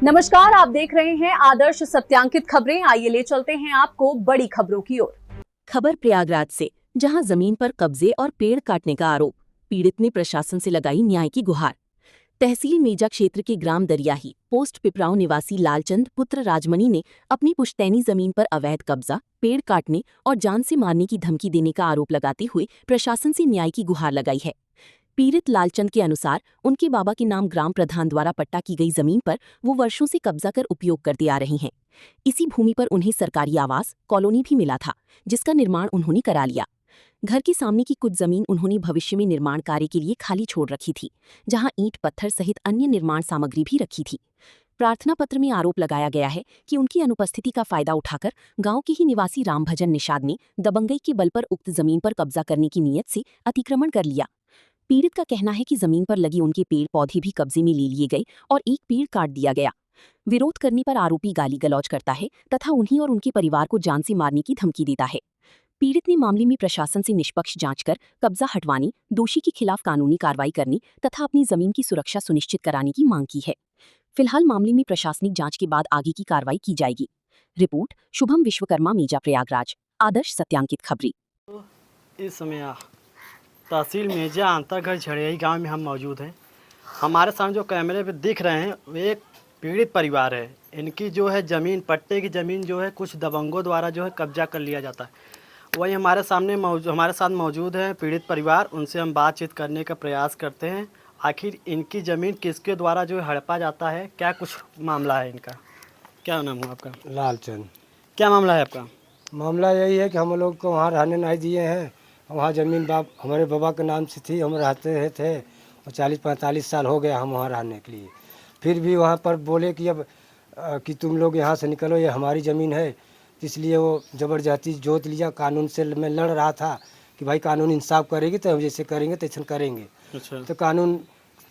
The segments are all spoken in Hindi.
नमस्कार, आप देख रहे हैं आदर्श सत्यांकित खबरें। आइए ले चलते हैं आपको बड़ी खबरों की ओर। खबर प्रयागराज से, जहां जमीन पर कब्जे और पेड़ काटने का आरोप। पीड़ित ने प्रशासन से लगाई न्याय की गुहार। तहसील मेजा क्षेत्र के ग्राम दरियाही पोस्ट पिपराव निवासी लालचंद पुत्र राजमणि ने अपनी पुश्तैनी जमीन पर अवैध कब्जा, पेड़ काटने और जान से मारने की धमकी देने का आरोप लगाते हुए प्रशासन से न्याय की गुहार लगाई है। पीड़ित लालचंद के अनुसार उनके बाबा के नाम ग्राम प्रधान द्वारा पट्टा की गई जमीन पर वो वर्षों से कब्जा कर उपयोग करते आ रही हैं। इसी भूमि पर उन्हें सरकारी आवास कॉलोनी भी मिला था, जिसका निर्माण उन्होंने करा लिया। घर के सामने की कुछ जमीन उन्होंने भविष्य में निर्माण कार्य के लिए खाली छोड़ रखी थी, जहां ईंट पत्थर सहित अन्य निर्माण सामग्री भी रखी थी। प्रार्थना पत्र में आरोप लगाया गया है कि उनकी अनुपस्थिति का फायदा उठाकर गांव के ही निवासी रामभजन निषाद ने दबंगई के बल पर उक्त जमीन पर कब्जा करने की नीयत से अतिक्रमण कर लिया। पीड़ित का कहना है कि जमीन पर लगे उनके पेड़ पौधे भी कब्जे में ले लिए गए और एक पेड़ काट दिया गया। विरोध करने पर आरोपी गाली गलौज करता है तथा उन्हीं और उनके परिवार को जान से मारने की धमकी देता है। पीड़ित ने मामले में प्रशासन से निष्पक्ष जांच कर कब्जा हटवाने, दोषी के खिलाफ कानूनी कार्रवाई करने तथा अपनी जमीन की सुरक्षा सुनिश्चित कराने की मांग की है। फिलहाल मामले में प्रशासनिक जांच के बाद आगे की कार्रवाई की जाएगी। रिपोर्ट शुभम विश्वकर्मा, मेजा, प्रयागराज। आदर्श सत्यांकित खबरी। इस समय तहसील मेजा अंतर्गत झड़ियाई गांव में हम मौजूद हैं। हमारे सामने जो कैमरे पे दिख रहे हैं वो एक पीड़ित परिवार है। इनकी जो है ज़मीन, पट्टे की ज़मीन जो है कुछ दबंगों द्वारा जो है कब्जा कर लिया जाता है। वही हमारे साथ मौजूद है पीड़ित परिवार। उनसे हम बातचीत करने का प्रयास करते हैं। आखिर इनकी ज़मीन किसके द्वारा जो है हड़पा जाता है, क्या कुछ मामला है इनका? क्या नाम है आपका? लालचंद। क्या मामला है आपका? मामला यही है कि हम लोग को वहाँ रहने नहीं दिए हैं। वहाँ ज़मीन हमारे बाबा के नाम से थी, हम रहते रहे थे और 40-45 साल हो गया हम वहाँ रहने के लिए। फिर भी वहाँ पर बोले कि अब कि तुम लोग यहाँ से निकलो, ये हमारी ज़मीन है। इसलिए वो ज़बरदस्ती जोत लिया। कानून से मैं लड़ रहा था कि भाई कानून इंसाफ करेगी तो हम जैसे करेंगे तैसे करेंगे। अच्छा। तो कानून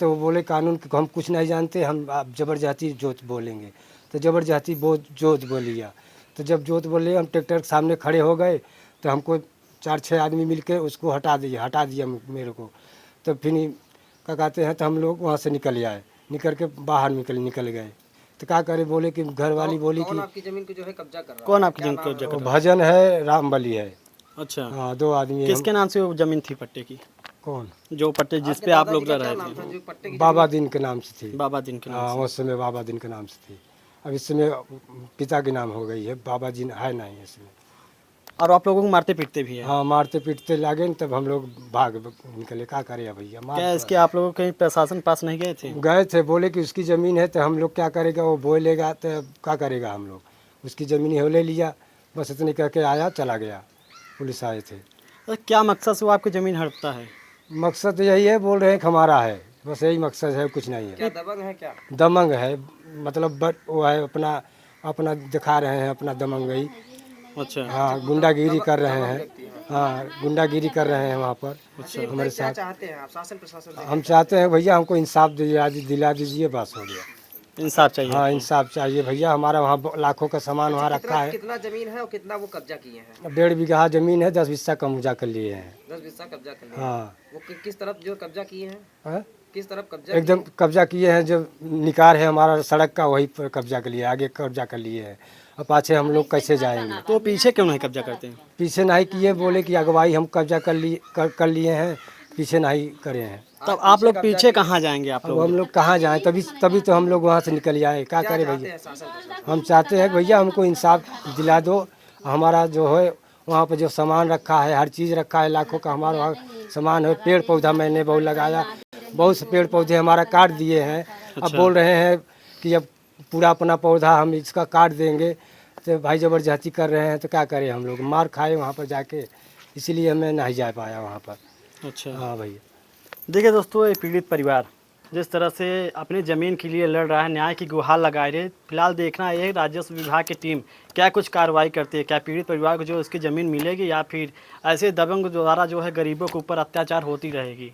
तो वो बोले कानून को हम कुछ नहीं जानते, हम आप ज़बरदस्ती जोत बोलेंगे। तो ज़बरदस्ती जोत बोल लिया। तो जब जोत बोले हम ट्रैक्टर के सामने खड़े हो गए तो हमको 4-6 आदमी मिलके उसको हटा दिया मेरे को। तो फिर क्या कहते हैं, तो हम लोग वहाँ से निकल आए, निकल के बाहर निकल गए। तो क्या करे, बोले कि घर वाली बोली कि आपकी जमीन को जो है कब्जा कर रहा है? कौन आपकी जमीन कब्जा कर वो रहा है? भजन है, रामबली है। अच्छा। हाँ, 2 आदमी हैं। किसके नाम से वो जमीन थी पट्टे की? कौन? जो पट्टे जिस पे आप लोग रह रहे थे? जो पट्टे की बाबा दिन के नाम से थी। बाबा दिन के नाम हाँ, से। उस समय बाबा दिन के नाम से थी। अब इस समय पिता के नाम हो गई है, बाबा जी है नहीं इसमें। और आप लोगों को मारते पीटते भी हैं? हाँ, मारते पीटते लागे न, तब हम लोग भाग निकले। क्या करें भैया, क्या इसके आप लोग कहीं प्रशासन पास नहीं गए थे? गए थे, बोले कि उसकी ज़मीन है तो हम लोग क्या करेगा, वो बोल लेगा तो क्या करेगा हम लोग। उसकी ज़मीन है, वो ले लिया, बस इतने कह के आया, चला गया। पुलिस आए थे। तो क्या मकसद से वो आपकी ज़मीन हड़पता है? मकसद यही है, बोल रहे हैं कि हमारा है, बस यही मकसद है, कुछ नहीं है। क्या दबंग है क्या? दमंग है, मतलब वो है, अपना दिखा रहे हैं अपना दमंगई। अच्छा। हाँ, गुंडागिरी कर रहे हैं। हाँ, गुंडागिरी कर रहे हैं वहाँ पर हमारे क्या साथ। चाहते हैं आप शासन प्रशासन से? हम चाहते हैं भैया हमको इंसाफ दिला दीजिए, बस हो गया। इंसाफ चाहिए? हाँ, इंसाफ चाहिए भैया। हमारा वहाँ लाखों का सामान वहाँ रखा है। कितना जमीन है और कितना वो कब्जा किए हैं? 1.5 बीघा ज़मीन है, 10 हिस्सा कब्जा कर लिए हैं। 10 हिस्सा कब्जा कर लिया। हाँ। वो किस तरफ जो कब्जा किए हैं? हाँ? किस तरफ कब्जा एकदम कब्जा किए हैं, जो निकार है हमारा सड़क का, वही पर कब्जा कर लिए, आगे कब्जा कर लिए हैं। अब पाछे हम लोग कैसे जाएंगे? तो पीछे क्यों नहीं कब्जा करते हैं? पीछे नहीं किए, बोले कि अगवाई हम कब्जा कर लिए हैं, पीछे नहीं करे हैं। तब आप लोग पीछे कहाँ जाएंगे आप अब लोग? हम लोग कहाँ जाएं? तभी तो हम लोग वहाँ से निकल आए। क्या करें चाहते भैया? हैं शासन प्रशासन? हम चाहते हैं भैया हमको इंसाफ दिला दो। हमारा जो है वहाँ पर जो सामान रखा है, हर चीज़ रखा है, लाखों का हमारा वहाँ सामान है। पेड़ पौधा मैंने बहुत लगाया, बहुत से पेड़ पौधे हमारा काट दिए हैं। अब बोल रहे हैं कि अब पूरा अपना पौधा हम इसका काट देंगे। तो भाई ज़बरदस्ती कर रहे हैं, तो क्या करें हम लोग, मार खाए वहाँ पर जाके, इसीलिए मैं नहीं जा पाया वहाँ पर। अच्छा। हाँ भैया। देखिए दोस्तों, ये पीड़ित परिवार जिस तरह से अपनी ज़मीन के लिए लड़ रहा है, न्याय की गुहार लगाए रहे। फिलहाल देखना है राजस्व विभाग की टीम क्या कुछ कार्रवाई करती है। क्या पीड़ित परिवार को जो उसकी ज़मीन मिलेगी या फिर ऐसे दबंग द्वारा जो है गरीबों के ऊपर अत्याचार होती रहेगी।